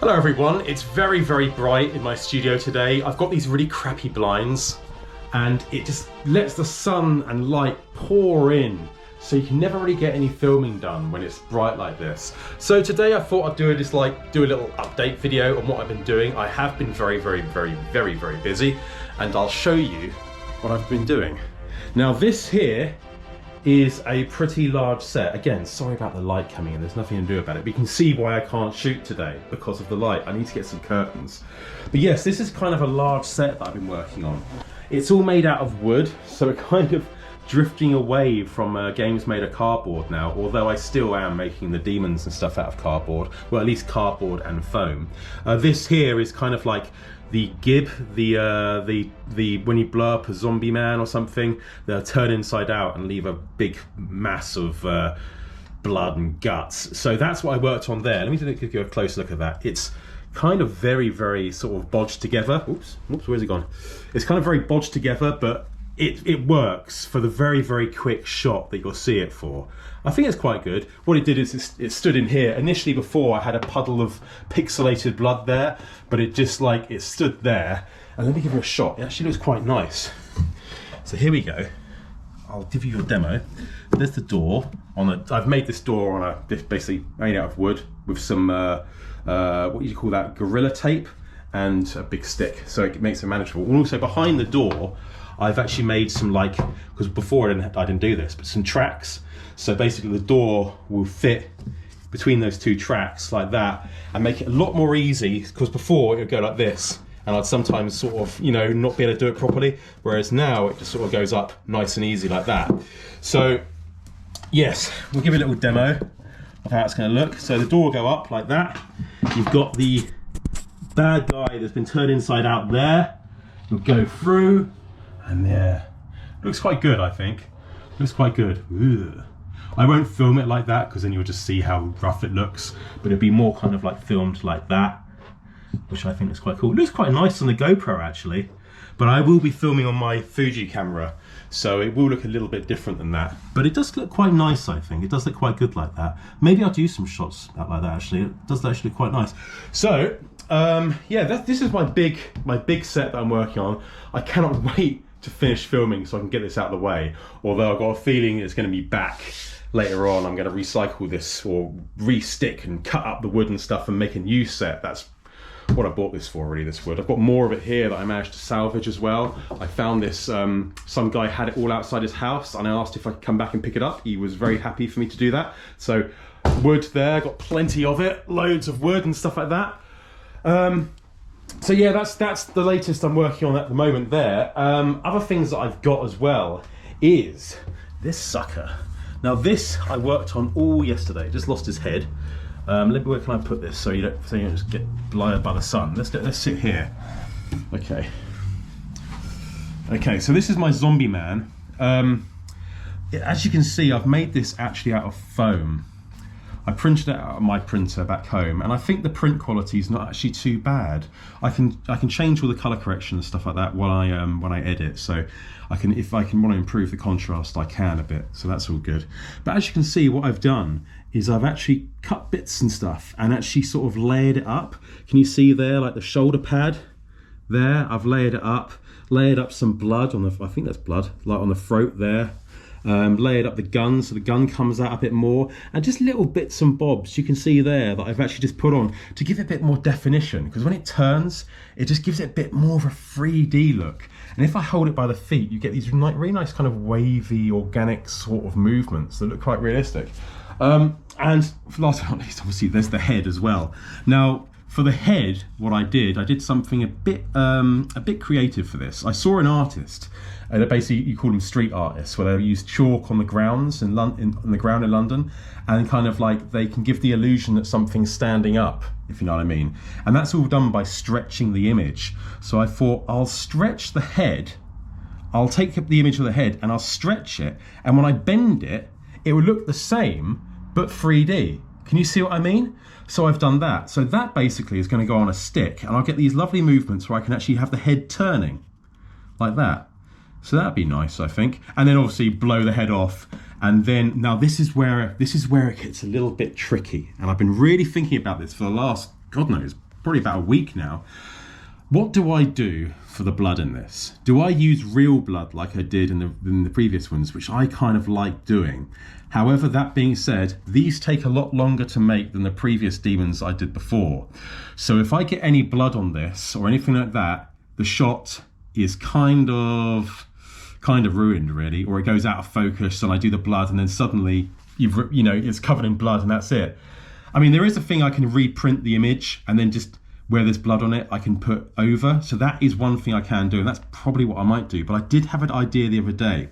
Hello everyone, it's very, very bright in my studio today. I've got these really crappy blinds and it just lets the sun and light pour in, so you can never really get any filming done when it's bright like this. So today I thought I'd do a little update video on what I've been doing. I have been very busy, and I'll show you what I've been doing. Now this here is a pretty large set. Again, sorry about the light coming in, there's nothing to do about it. But you can see why I can't shoot today because of the light. I need to get some curtains. But yes, this is kind of a large set that I've been working on. It's all made out of wood, so it kind of drifting away from games made of cardboard now, although I still am making the demons and stuff out of cardboard, well at least cardboard and foam. This here is kind of like the gib, the when you blow up a zombie man or something, they'll turn inside out and leave a big mass of blood and guts. So that's what I worked on there. Let me give you a close look at that. It's kind of very sort of bodged together. Oops, where's it gone? It's kind of very bodged together, but it works for the very quick shot that you'll see it for. I think it's quite good. What it did is it stood in here. Initially before I had a puddle of pixelated blood there, but it just like, it stood there. And let me give you a shot. It actually looks quite nice. So here we go. I'll give you a demo. There's the door. I've made this door on basically made out of wood with some, what do you call that? Gorilla tape and a big stick. So it makes it manageable. And also behind the door, I've actually made some, like, because before I didn't do this, but some tracks. So basically the door will fit between those two tracks like that and make it a lot more easy, because before it would go like this and I'd sometimes sort of, you know, not be able to do it properly, whereas now it just sort of goes up nice and easy like that. So yes, we'll give you a little demo of how it's going to look. So the door will go up like that. You've got the bad guy that's been turned inside out there. You'll go through. And there, looks quite good, I think. Looks quite good. Ugh. I won't film it like that because then you'll just see how rough it looks. But it'd be more kind of like filmed like that, which I think is quite cool. It looks quite nice on the GoPro actually, but I will be filming on my Fuji camera, so it will look a little bit different than that. But it does look quite nice, I think. It does look quite good like that. Maybe I'll do some shots out like that actually. It does actually look quite nice. So yeah, this is my big set that I'm working on. I cannot wait to finish filming so I can get this out of the way. Although I've got a feeling it's going to be back later on. I'm going to recycle this or re-stick and cut up the wood and stuff and make a new set. That's what I bought this for, really, this wood. I've got more of it here that I managed to salvage as well. I found this, some guy had it all outside his house and I asked if I could come back and pick it up. He was very happy for me to do that. So wood there, got plenty of it, loads of wood and stuff like that. So yeah, that's the latest I'm working on at the moment there. Other things that I've got as well is this sucker. Now this I worked on all yesterday. Just lost his head. Where can I put this so you don't just get blinded by the sun? Let's sit here. Okay. Okay, so this is my zombie man. As you can see, I've made this actually out of foam. I printed it out of my printer back home, and I think the print quality is not actually too bad. I can change all the color correction and stuff like that when I edit. So if I want to improve the contrast, I can a bit. So that's all good. But as you can see, what I've done is I've actually cut bits and stuff and actually sort of layered it up. Can you see there, like the shoulder pad there? I've layered it up, some blood on the, I think that's blood, like on the throat there. Layered up the gun so the gun comes out a bit more, and just little bits and bobs you can see there that I've actually just put on to give it a bit more definition, because when it turns it just gives it a bit more of a 3D look. And if I hold it by the feet, you get these really nice kind of wavy organic sort of movements that look quite realistic. And last but not least, obviously there's the head as well. Now for the head, what I did something a bit creative for this. I saw an artist, and basically you call them street artists, where they use chalk on the grounds in the ground in London, and kind of like they can give the illusion that something's standing up, if you know what I mean. And that's all done by stretching the image. So I thought I'll stretch the head. I'll take up the image of the head and I'll stretch it, and when I bend it, it will look the same but 3D. Can you see what I mean? So I've done that. So that basically is going to go on a stick, and I'll get these lovely movements where I can actually have the head turning like that. So that'd be nice, I think. And then obviously blow the head off. And then now this is where it gets a little bit tricky. And I've been really thinking about this for the last, God knows, probably about a week now. What do I do for the blood in this? Do I use real blood like I did in the previous ones, which I kind of like doing? However, that being said, these take a lot longer to make than the previous demons I did before. So if I get any blood on this or anything like that, the shot is kind of ruined really, or it goes out of focus and I do the blood and then suddenly it's covered in blood and that's it. I mean, there is a thing I can reprint the image and then just where there's blood on it, I can put over. So that is one thing I can do, and that's probably what I might do. But I did have an idea the other day,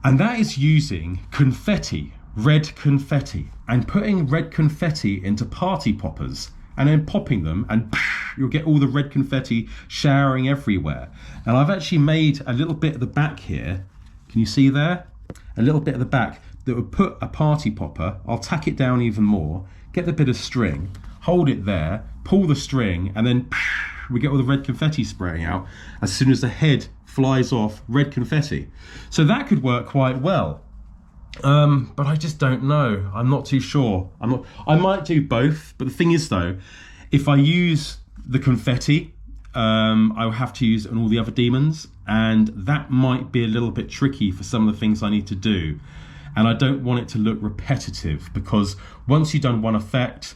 and that is using confetti, red confetti, and putting red confetti into party poppers, and then popping them, and you'll get all the red confetti showering everywhere. And I've actually made a little bit at the back here. Can you see there? A little bit at the back that would put a party popper. I'll tack it down even more, get the bit of string, hold it there, pull the string, and then we get all the red confetti spraying out. As soon as the head flies off, red confetti. So that could work quite well. But I just don't know. I'm not too sure. I might do both, but the thing is though, if I use the confetti, I'll have to use it on all the other demons, and that might be a little bit tricky for some of the things I need to do. And I don't want it to look repetitive, because once you've done one effect,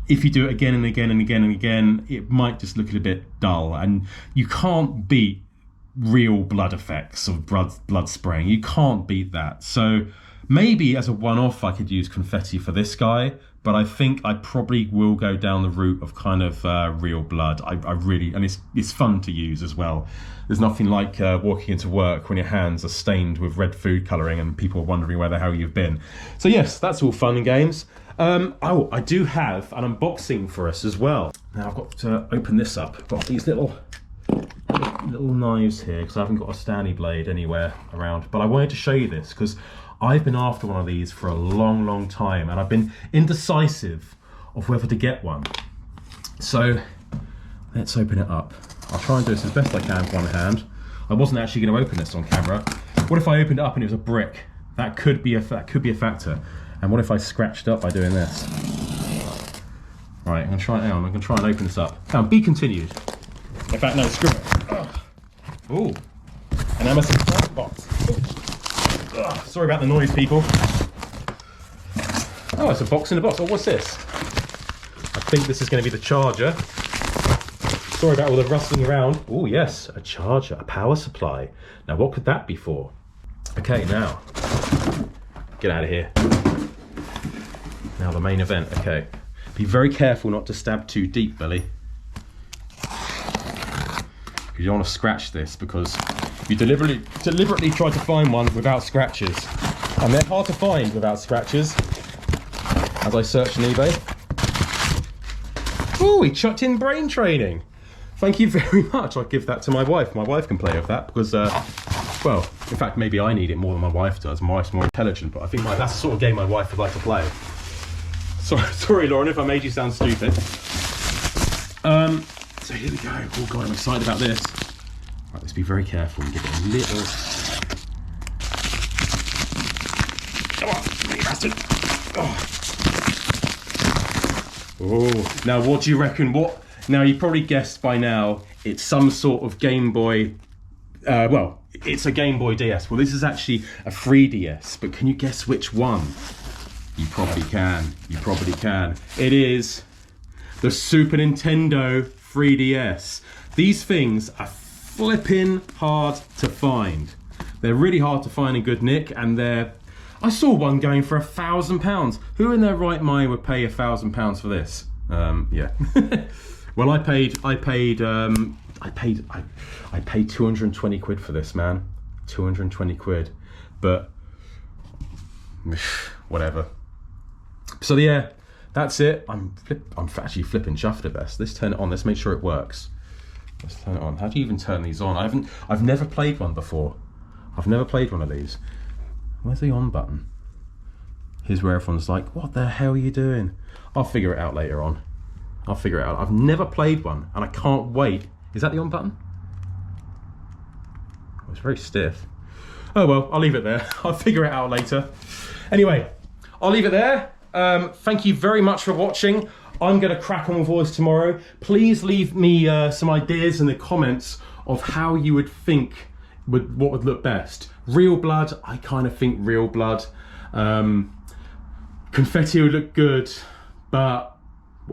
if you do it again and again and again and again, it might just look a bit dull, and you can't beat real blood effects of blood spraying. You can't beat that. So maybe as a one-off I could use confetti for this guy, but I think I probably will go down the route of kind of real blood. I really, and it's fun to use as well. There's nothing like walking into work when your hands are stained with red food colouring and people are wondering where the hell you've been. So yes, that's all fun and games. I do have an unboxing for us as well. Now I've got to open this up. I've got these little knives here because I haven't got a Stanley blade anywhere around, but I wanted to show you this because I've been after one of these for a long time, and I've been indecisive of whether to get one. So let's open it up. I'll try and do this as best I can with one hand. I wasn't actually going to open this on camera. What if I opened it up and it was a brick? That could be a factor. And what if I scratched up by doing this? Right, I'm gonna try it now. I'm gonna try and open this up. Now, be continued. In fact, no, screw it. Ooh, an Amazon Prime box. Sorry about the noise, people. Oh, it's a box in a box. Oh, what's this? I think this is gonna be the charger. Sorry about all the rustling around. Oh, yes, a charger, a power supply. Now, what could that be for? Okay, now, get out of here. Now the main event, okay. Be very careful not to stab too deep, Billy. You don't want to scratch this because you deliberately try to find one without scratches. And they're hard to find without scratches. As I search on eBay. Oh, he chucked in brain training. Thank you very much. I'll give that to my wife. My wife can play with that because, well, in fact, maybe I need it more than my wife does. My wife's more intelligent, but I think that's the sort of game my wife would like to play. Sorry, Lauren, if I made you sound stupid. So here we go. Oh God, I'm excited about this. Right, let's be very careful and give it a little. Come on, you bastard. Oh, now what do you reckon? Now you probably guessed by now. It's some sort of Game Boy. Well, it's a Game Boy DS. Well, this is actually a 3DS, but can you guess which one? You probably can. You probably can. It is the Super Nintendo 3DS. These things are flipping hard to find. They're really hard to find in good nick, and I saw one going for £1,000. Who in their right mind would pay £1,000 for this? Yeah. Well, I paid 220 quid for this, man. 220 quid. But whatever. So yeah, that's it. I'm actually flipping chuffed at this. Let's turn it on. Let's make sure it works. Let's turn it on. How do you even turn these on? I've never played one before. I've never played one of these. Where's the on button? Here's where everyone's like, what the hell are you doing? I'll figure it out later on. I'll figure it out. I've never played one and I can't wait. Is that the on button? Oh, it's very stiff. Oh well, I'll leave it there. I'll figure it out later. Anyway, I'll leave it there. Thank you very much for watching. I'm going to crack on with Voice tomorrow. Please leave me some ideas in the comments of how you would think what would look best. Real blood, I kind of think real blood. Confetti would look good, but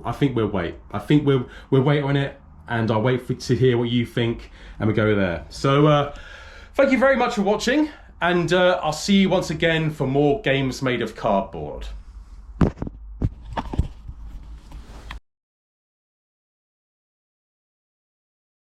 I think we'll wait. I think we'll wait on it, and I'll wait to hear what you think, and we'll go there. So thank you very much for watching, and I'll see you once again for more games made of cardboard.